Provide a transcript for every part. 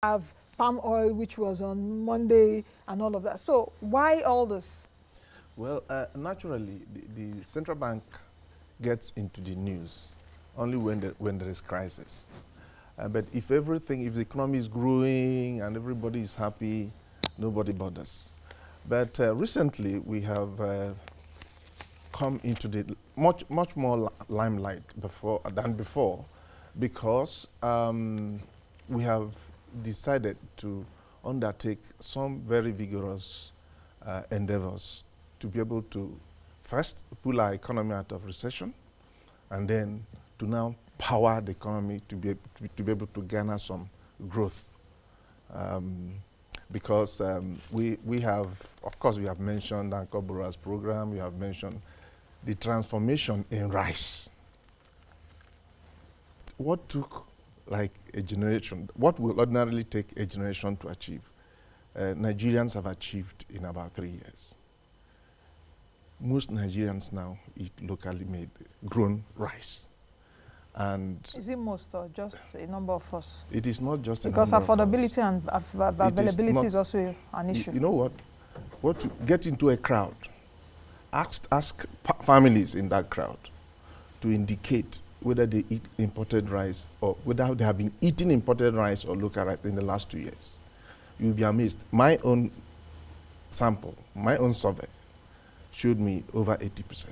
have palm oil, which was on Monday, and all of that. So why all this? Well, naturally, the central bank gets into the news only when there is crisis. But if the economy is growing and everybody is happy, nobody bothers. But recently, we have come into the much more limelight than before, because we have decided to undertake some very vigorous endeavors to be able to first pull our economy out of recession, and then to now power the economy to be able to garner some growth. Because we have, of course, we have mentioned Okorafor's program, we have mentioned the transformation in rice. What took like a generation, what will ordinarily take a generation to achieve, Nigerians have achieved in about 3 years. Most Nigerians now eat locally made, grown rice. And is it most or just a number of us? it is not just because a number of us. affordability and availability is also an issue. You know what to get into a crowd, ask families in that crowd to indicate whether they eat imported rice or whether they have been eating imported rice or local rice in the last 2 years. You'll be amazed. My own sample, my own survey showed me over 80%.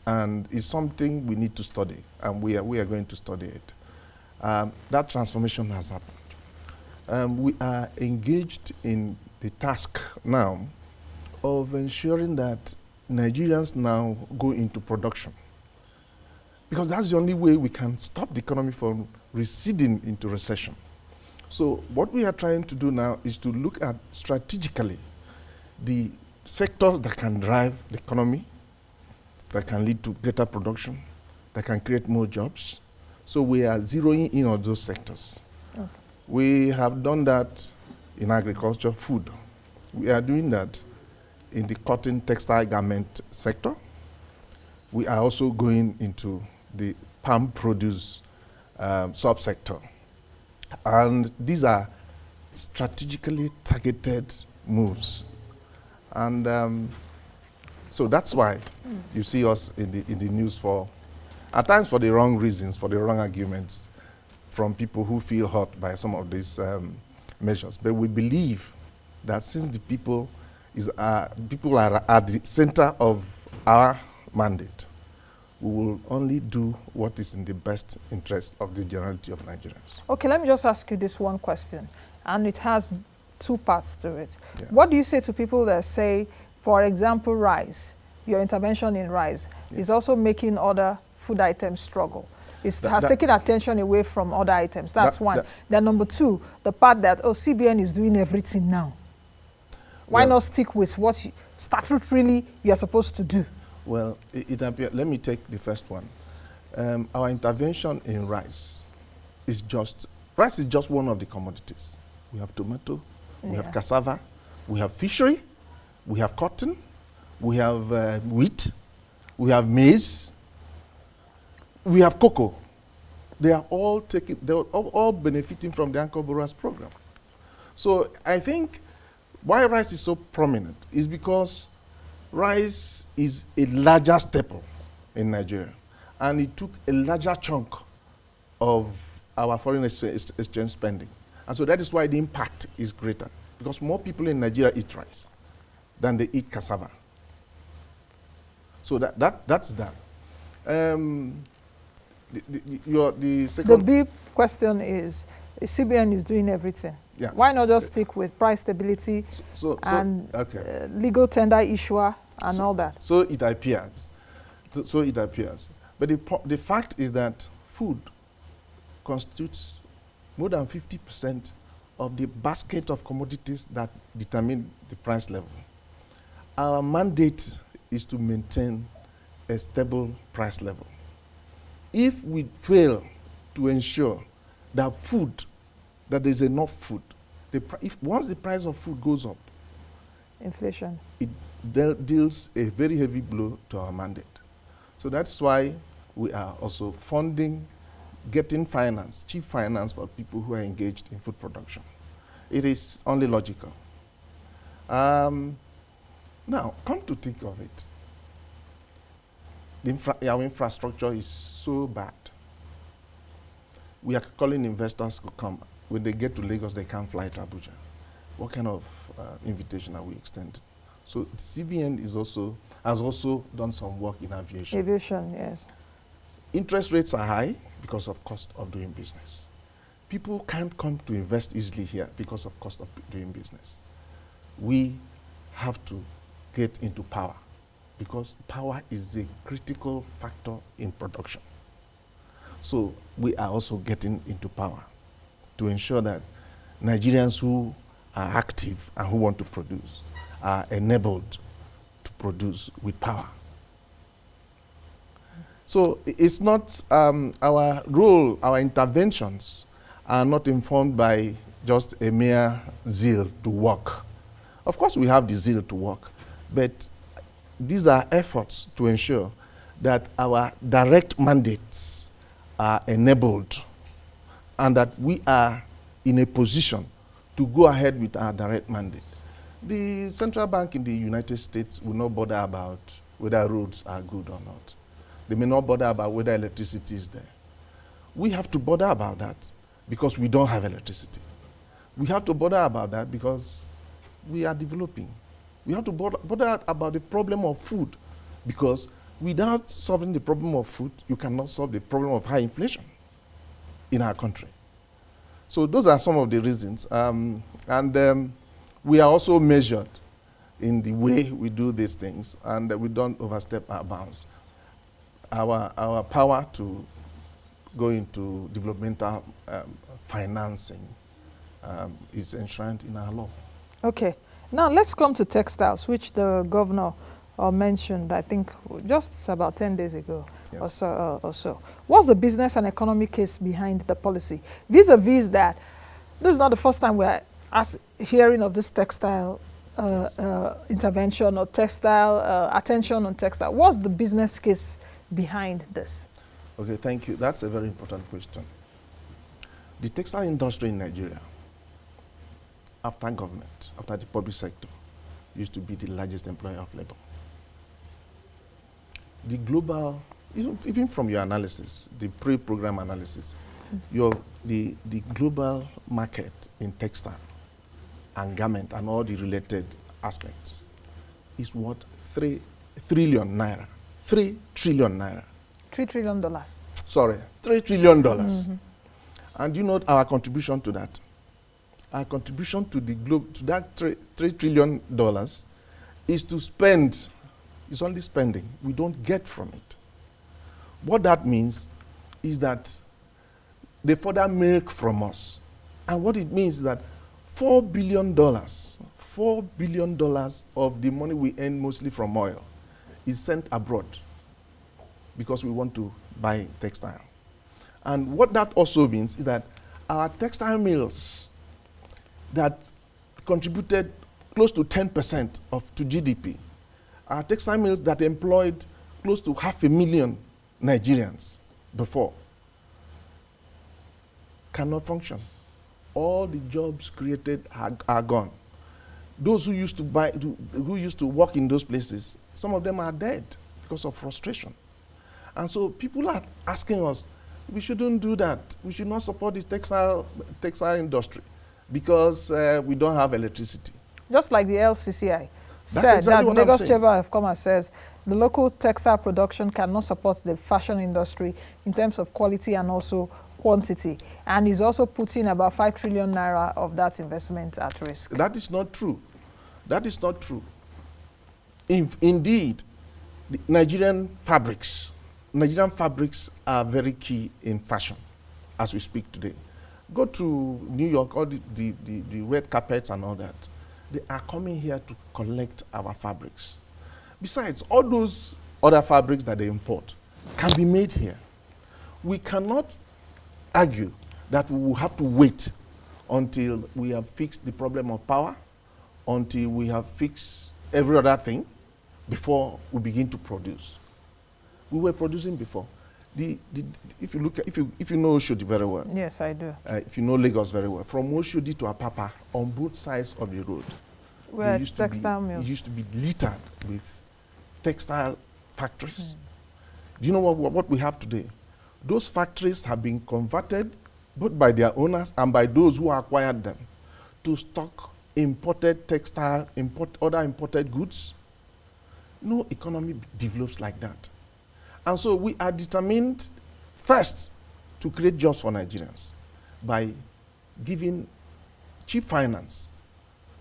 And it's something we need to study, and we are going to study it. That transformation has happened. We are engaged in the task now of ensuring that Nigerians now go into production, because that's the only way we can stop the economy from receding into recession. So what we are trying to do now is to look at strategically the sectors that can drive the economy, that can lead to greater production, that can create more jobs. So we are zeroing in on those sectors. Okay. We have done that in agriculture, food. We are doing that in the cotton, textile, garment sector. We are also going into the palm produce subsector. And these are strategically targeted moves. And so that's why you see us in the news for, at times for the wrong reasons, for the wrong arguments, from people who feel hurt by some of these measures. But we believe that since the people are at the center of our mandate, we will only do what is in the best interest of the generality of Nigerians. Okay, let me just ask you this one question, and it has two parts to it. Yeah. What do you say to people that say, for example, rice, your intervention in rice is also making other food items struggle? It has taken attention away from other items. That's one. Then number two, the part that, CBN is doing everything now. Why not stick with what statutorily you are supposed to do? Well, let me take the first one. Our intervention in rice is just one of the commodities. We have tomato, we have cassava, we have fishery, we have cotton, we have wheat, we have maize, we have cocoa. They are all benefiting from the Okorafor's program. So I think why rice is so prominent is because rice is a larger staple in Nigeria, and it took a larger chunk of our foreign exchange spending. And so that is why the impact is greater, because more people in Nigeria eat rice than they eat cassava. So that's that. The second... The big question is, CBN is doing everything. Yeah. Why not just stick with price stability and legal tender issuer and all that? So it appears. So it appears. But the fact is that food constitutes more than 50% of the basket of commodities that determine the price level. Our mandate is to maintain a stable price level. If we fail to ensure that there is enough food, once the price of food goes up, inflation, it deals a very heavy blow to our mandate. So that's why we are also funding getting finance, cheap finance for people who are engaged in food production. It is only logical. Now, come to think of it, our infrastructure is so bad. We are calling investors to come. When they get to Lagos, they can't fly to Abuja. What kind of invitation are we extending? So CBN has also done some work in aviation. Aviation, yes. Interest rates are high because of cost of doing business. People can't come to invest easily here because of cost of doing business. We have to get into power because power is a critical factor in production. So we are also getting into power to ensure that Nigerians who are active and who want to produce are enabled to produce with power. So it's not our role, our interventions are not informed by just a mere zeal to work. Of course, we have the zeal to work, but these are efforts to ensure that our direct mandates are enabled and that we are in a position to go ahead with our direct mandate. The central bank in the United States will not bother about whether roads are good or not. They may not bother about whether electricity is there. We have to bother about that because we don't have electricity. We have to bother about that because we are developing. We have to bother about the problem of food because without solving the problem of food, you cannot solve the problem of high inflation in our country. So those are some of the reasons. We are also measured in the way we do these things, and we don't overstep our bounds. Our power to go into developmental financing is enshrined in our law. Okay. Now let's come to textiles, which the governor mentioned, I think, just about 10 days ago. Yes. or so. What's the business and economic case behind the policy? Vis-a-vis that, this is not the first time we're hearing of this textile intervention or textile attention on textile. What's the business case behind this? Okay, thank you. That's a very important question. The textile industry in Nigeria, after government, after the public sector, used to be the largest employer of labor. The global, even from your analysis, the pre-program analysis, the global market in textile and garment and all the related aspects is what? 3 trillion naira. 3 trillion naira. $3 trillion. Sorry, $3 trillion. Mm-hmm. And you know our contribution to that? Our contribution to the globe, to that $3 trillion is to spend. It's only spending. We don't get from it. What that means is that they further milk from us. And what it means is that $4 billion of the money we earn mostly from oil is sent abroad because we want to buy textile. And what that also means is that our textile mills that contributed close to 10% to GDP, our textile mills that employed close to 500,000 Nigerians before cannot function. All the jobs created are gone. Those who used to work in those places, some of them are dead because of frustration. And so people are asking us, we shouldn't do that. We should not support the textile industry because we don't have electricity. Just like the LCCI said, exactly that Lagos Chamber of Commerce says the local textile production cannot support the fashion industry in terms of quality and also quantity, and is also putting about 5 trillion naira of that investment at risk. That is not true. That is not true. Indeed, the Nigerian fabrics are very key in fashion as we speak today. Go to New York, all the red carpets and all that. They are coming here to collect our fabrics. Besides, all those other fabrics that they import can be made here. We cannot argue that we will have to wait until we have fixed the problem of power, until we have fixed every other thing before we begin to produce. We were producing before. If you look at, if you know Oshodi very well. Yes, I do. If you know Lagos very well, from Oshodi to Apapa, on both sides of the road, Where textile mills. It used to be littered with textile factories. Do you know what we have today? Those factories have been converted both by their owners and by those who acquired them to stock imported textile, other imported goods. No economy develops like that. And so we are determined first to create jobs for Nigerians by giving cheap finance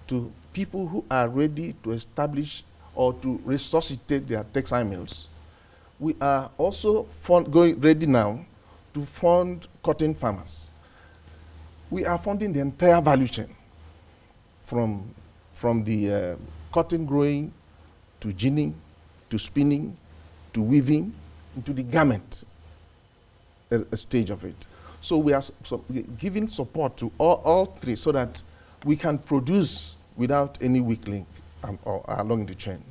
to people who are ready to establish or to resuscitate their textile mills. We are also ready now to fund cotton farmers. We are funding the entire value chain from the cotton growing to ginning, to spinning, to weaving, into the garment stage of it. So we are giving support to all three so that we can produce without any weak link along the chain.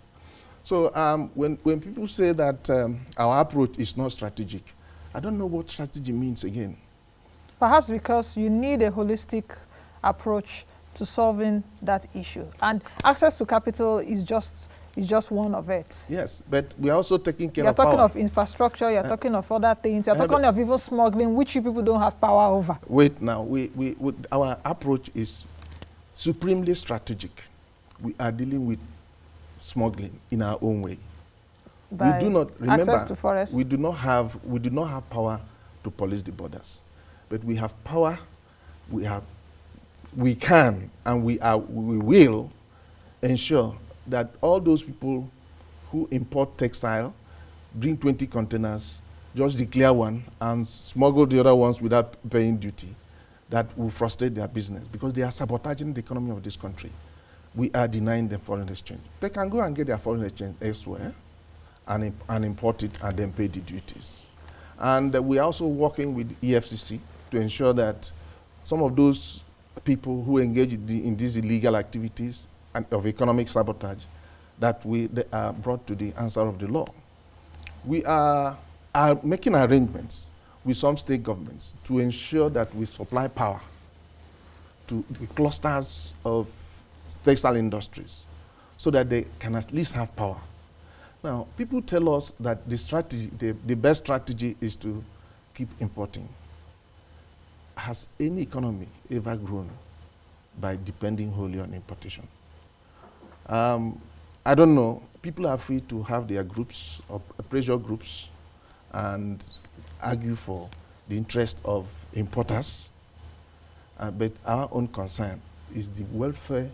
So when people say that our approach is not strategic, I don't know what strategy means again. Perhaps because you need a holistic approach to solving that issue. And access to capital is just one of it. Yes, but we are also taking care of power. You're talking of infrastructure, you're talking of other things, you're talking of even smuggling, which you people don't have power over. Wait now, our approach is supremely strategic. We are dealing with smuggling in our own way. By we do not remember access to forests. We do not have power to police the borders, but we have power. We can and we will ensure that all those people who import textile, bring 20 containers, just declare one and smuggle the other ones without paying duty, that will frustrate their business because they are sabotaging the economy of this country. We are denying them foreign exchange. They can go and get their foreign exchange elsewhere and import it and then pay the duties. And we are also working with EFCC to ensure that some of those people who engage in these illegal activities and of economic sabotage, that they are brought to the answer of the law. We are making arrangements with some state governments to ensure that we supply power to the clusters of textile industries so that they can at least have power. Now, people tell us that the best strategy is to keep importing. Has any economy ever grown by depending wholly on importation? I don't know. People are free to have their groups, or pressure groups, and argue for the interest of importers. But our own concern is the welfare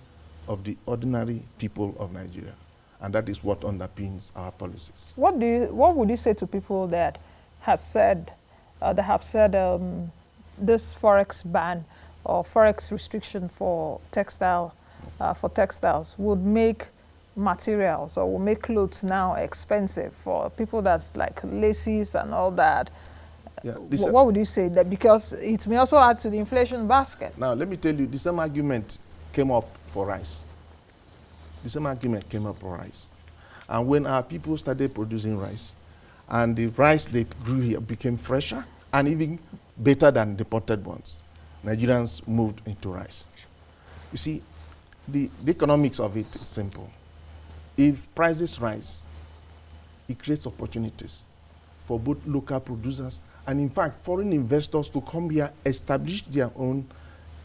of the ordinary people of Nigeria. And that is what underpins our policies. What would you say to people that have said this forex ban or forex restriction for textiles would make materials or will make clothes now expensive for people that like laces and all that? Yeah, what would you say? That because it may also add to the inflation basket. Now, let me tell you, the same argument came up for rice. The same argument came up for rice. And when our people started producing rice, and the rice they grew here became fresher and even better than the potted ones, Nigerians moved into rice. You see, the economics of it is simple. If prices rise, it creates opportunities for both local producers and, in fact, foreign investors to come here, establish their own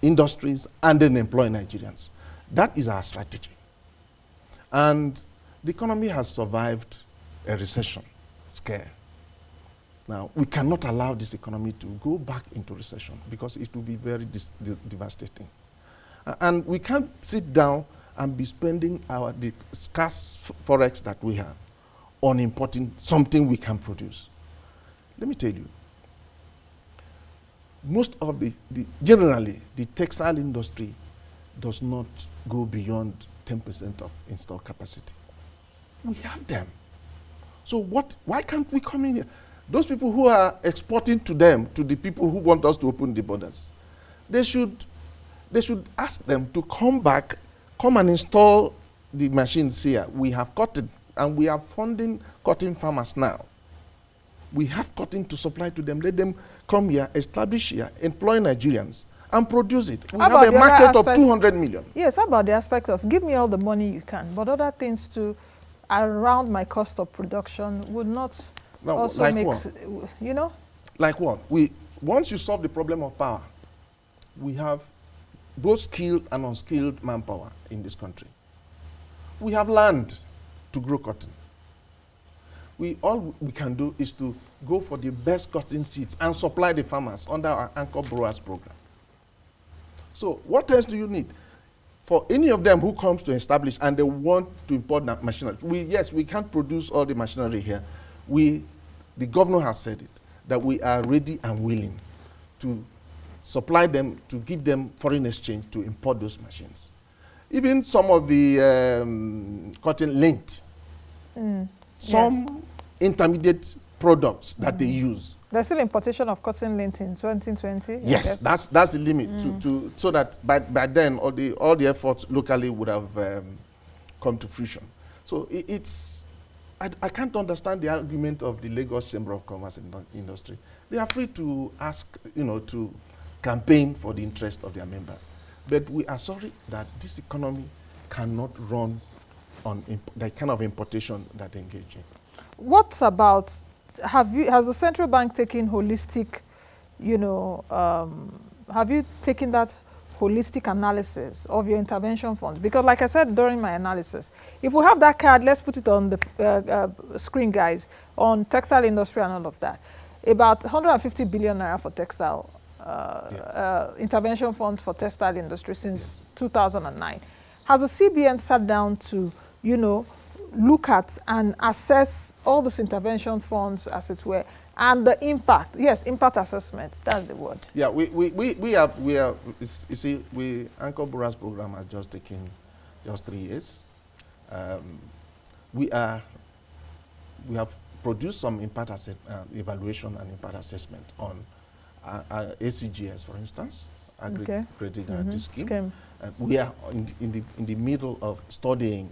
industries, and then employ Nigerians. That is our strategy. And the economy has survived a recession scare. Now, we cannot allow this economy to go back into recession because it will be very devastating. And we can't sit down and be spending the scarce forex that we have on importing something we can produce. Let me tell you, most of generally, the textile industry does not go beyond 10% of installed capacity. We have them. So why can't we come in here? Those people who are exporting to them, to the people who want us to open the borders, they should ask them to come back, come and install the machines here. We have cotton, and we are funding cotton farmers now. We have cotton to supply to them. Let them come here, establish here, employ Nigerians, and produce it. We have a market of 200 million. Yes, how about the aspect of give me all the money you can, but other things to around my cost of production would not also like make, what? You know? Like what? Once you solve the problem of power, we have both skilled and unskilled manpower in this country. We have land to grow cotton. All we can do is to go for the best cotton seeds and supply the farmers under our Anchor Brewers program. So what else do you need? For any of them who comes to establish and they want to import machinery, yes, we can't produce all the machinery here. The governor has said it, that we are ready and willing to supply them, to give them foreign exchange to import those machines. Even some of the cotton lint, some intermediate products that they use. There's still importation of cotton lint in 2020? Yes, that's the limit, so that by then all the efforts locally would have come to fruition. So I can't understand the argument of the Lagos Chamber of Commerce and Industry. They are free to ask, to campaign for the interest of their members. But we are sorry that this economy cannot run on the kind of importation that they engage in. What about, has the central bank taken holistic, have you taken that holistic analysis of your intervention funds? Because like I said during my analysis, if we have that card, let's put it on the screen, guys, on textile industry and all of that. About 150 billion naira for textile intervention fund for textile industry since 2009. Has the CBN sat down to, look at and assess all those intervention funds, as it were, and the impact? Yes, impact assessment, that's the word. Yeah, you see, Anchor Brewers program has just taken 3 years. We have produced some impact evaluation and impact assessment on ACGS, for instance, Agri Credit Guarantee Scheme. We are in the middle of studying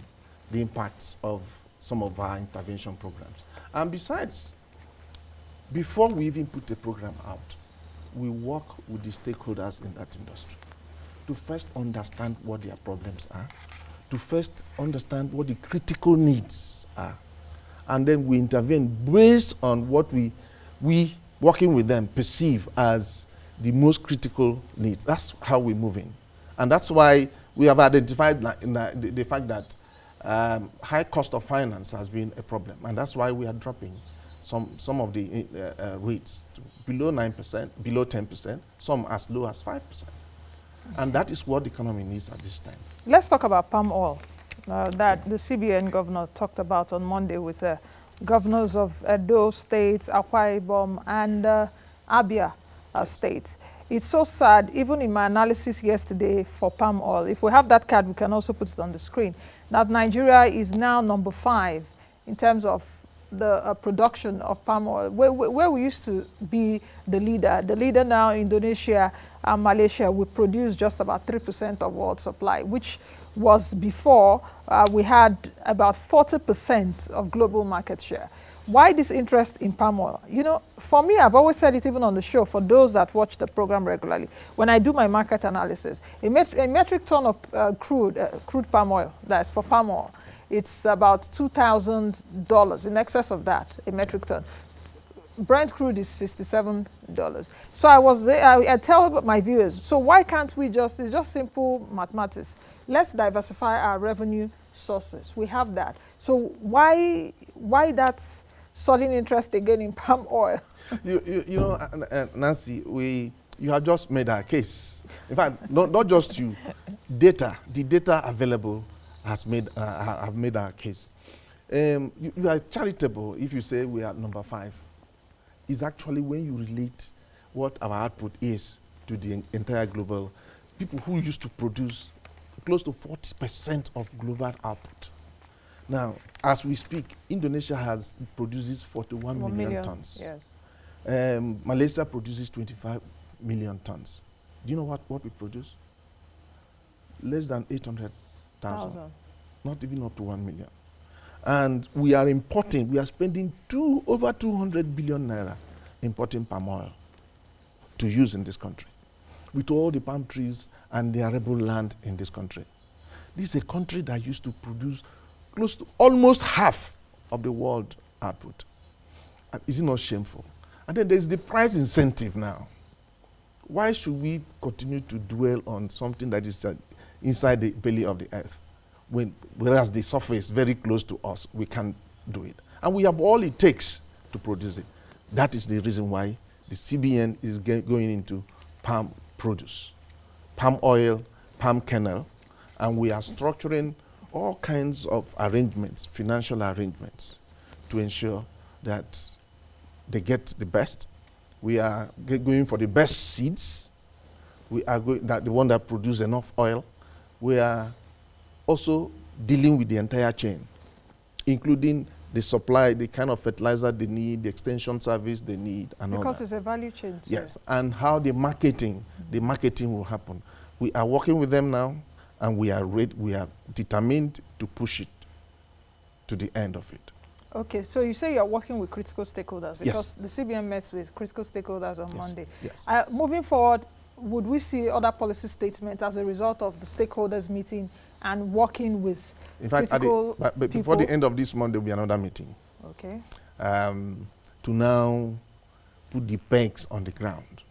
the impacts of some of our intervention programs. And besides, before we even put the program out, we work with the stakeholders in that industry to first understand what their problems are, to first understand what the critical needs are, and then we intervene based on what we working with them perceive as the most critical needs. That's how we're moving. And that's why we have identified the fact that high cost of finance has been a problem. And that's why we are dropping some of the rates to below 9%, below 10%, some as low as 5%. Okay. And that is what the economy needs at this time. Let's talk about palm oil that the CBN governor talked about on Monday with the governors of Edo states, Akwa Ibom, and Abia states. It's so sad, even in my analysis yesterday for palm oil, if we have that card, we can also put it on the screen, that Nigeria is now number 5 in terms of the production of palm oil, where we used to be the leader. The leader now, Indonesia and Malaysia, we produce just about 3% of world supply, which was before we had about 40% of global market share. Why this interest in palm oil? For me, I've always said it even on the show, for those that watch the program regularly, when I do my market analysis, a metric ton of crude palm oil, that's for palm oil, it's about $2,000, in excess of that, a metric ton. Brent crude is $67. So I tell my viewers, so why can't we it's just simple mathematics. Let's diversify our revenue sources. We have that. So why that sudden interest again in palm oil? Nancy, you have just made our case. In fact, not just you. The data available have made our case. You are charitable if you say we are number 5. It's actually when you relate what our output is to the entire global, people who used to produce close to 40% of global output. Now, as we speak, Indonesia produces 41 million tons. Yes. Malaysia produces 25 million tons. Do you know what we produce? Less than 800,000. Not even up to 1 million. And we are importing, we are spending over 200 billion naira importing palm oil to use in this country, with all the palm trees and the arable land in this country. This is a country that used to produce close to almost half of the world output. And is it not shameful? And then there's the price incentive now. Why should we continue to dwell on something that is inside the belly of the earth, whereas the surface very close to us, we can't do it? And we have all it takes to produce it. That is the reason why the CBN is going into palm produce, palm oil, palm kernel, and we are structuring all kinds of arrangements, financial arrangements, to ensure that they get the best. We are going for the best seeds. We are going that the one that produce enough oil. We are also dealing with the entire chain, including the supply, the kind of fertilizer they need, the extension service they need, and all that. Because it's a value chain. Yes, and how the marketing will happen. We are working with them now, and we are determined to push it to the end of it. Okay, so you say you're working with critical stakeholders, because yes. the CBN met with critical stakeholders on Monday. Yes. Moving forward, would we see other policy statements as a result of the stakeholders meeting and working with critical but before the end of this month, there will be another meeting. Okay. To now put the pegs on the ground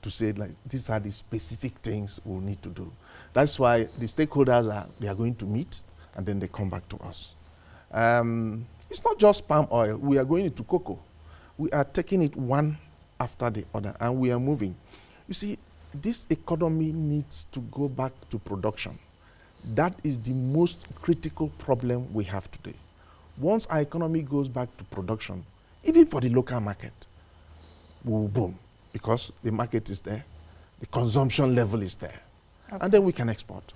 to say, like, these are the specific things we'll need to do. That's why the stakeholders are going to meet, and then they come back to us. It's not just palm oil. We are going into cocoa. We are taking it one after the other, and we are moving. You see, this economy needs to go back to production. That is the most critical problem we have today. Once our economy goes back to production, even for the local market, we will boom, because the market is there, the consumption level is there, and then we can export.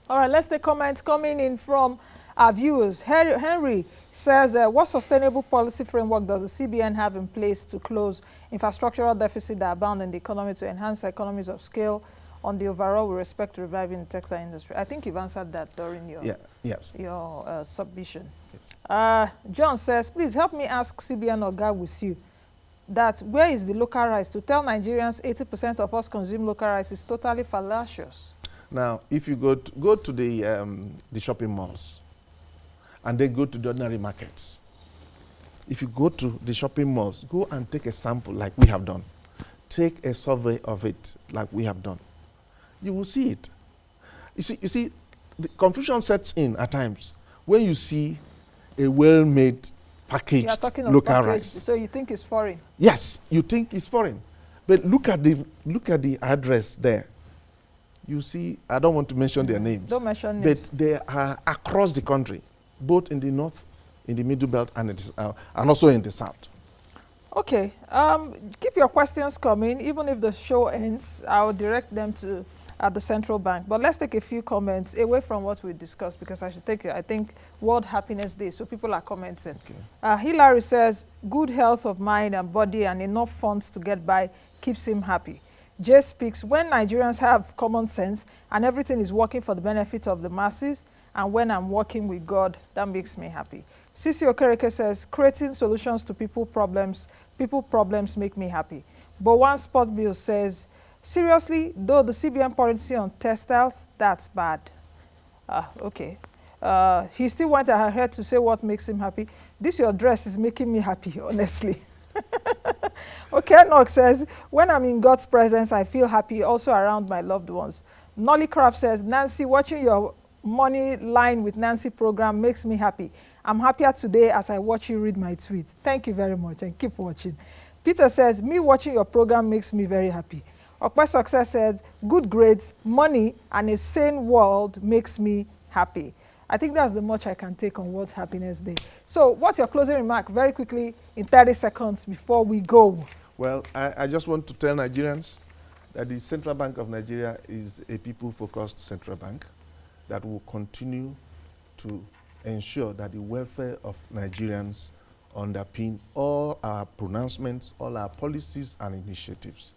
All right, let's take comments coming in from our viewers. Henry says, what sustainable policy framework does the CBN have in place to close infrastructural deficit that abound in the economy, to enhance economies of scale on the overall with respect to reviving the textile industry? I think you've answered that during your submission. Yes. John says, please help me ask CBN Oga with you that where is the local rice? To tell Nigerians 80% of us consume local rice is totally fallacious. Now, if you go to the shopping malls, and then go to the ordinary markets. If you go to the shopping malls, go and take a sample like we have done. Take a survey of it like we have done. You will see it. You see, the confusion sets in at times when you see a well-made packaged local rice. So you think it's foreign? Yes, you think it's foreign. But look at the address there. You see, I don't want to mention their names. Don't mention names. But they are across the country, both in the north, in the middle belt, and also in the south. Okay. Keep your questions coming. Even if the show ends, I'll direct them to the central bank. But let's take a few comments away from what we discussed, because I think World Happiness Day, so people are commenting. Okay. Hillary says, good health of mind and body and enough funds to get by keeps him happy. Jay speaks, when Nigerians have common sense and everything is working for the benefit of the masses, and when I'm working with God, that makes me happy. Sisi Okereke says, creating solutions to people problems make me happy. But one spot bill says, seriously, though the CBN policy on textiles, that's bad. Okay. He still went ahead to say what makes him happy. This your dress is making me happy, honestly. Okay, Enoch says, when I'm in God's presence, I feel happy, also around my loved ones. Nolly Craft says, Nancy, watching your Money Line with Nancy program makes me happy. I'm happier today as I watch you read my tweets. Thank you very much, and keep watching. Peter says, me watching your program makes me very happy. Okpa Success says, good grades, money, and a sane world makes me happy. I think that's the much I can take on World Happiness Day. So what's your closing remark, very quickly, in 30 seconds before we go? Well, I just want to tell Nigerians that the Central Bank of Nigeria is a people-focused central bank that will continue to ensure that the welfare of Nigerians underpin all our pronouncements, all our policies and initiatives,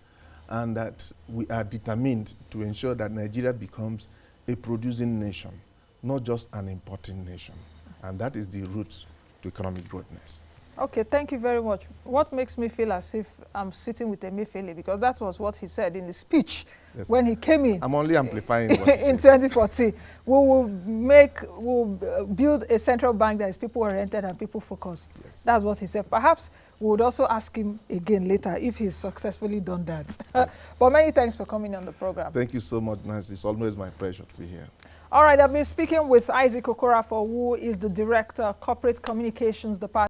and that we are determined to ensure that Nigeria becomes a producing nation, not just an importing nation. And that is the route to economic greatness. Okay, thank you very much. What makes me feel as if I'm sitting with Emefiele, because that was what he said in the speech when he came in. I'm only amplifying what he in says. 2014. We'll build a central bank that is people-oriented and people-focused. Yes. That's what he said. Perhaps we would also ask him again later if he's successfully done that. Yes. But many thanks for coming on the program. Thank you so much, Nancy. It's always my pleasure to be here. All right, I've been speaking with Issac Okorafor, who is the Director of Corporate Communications Department.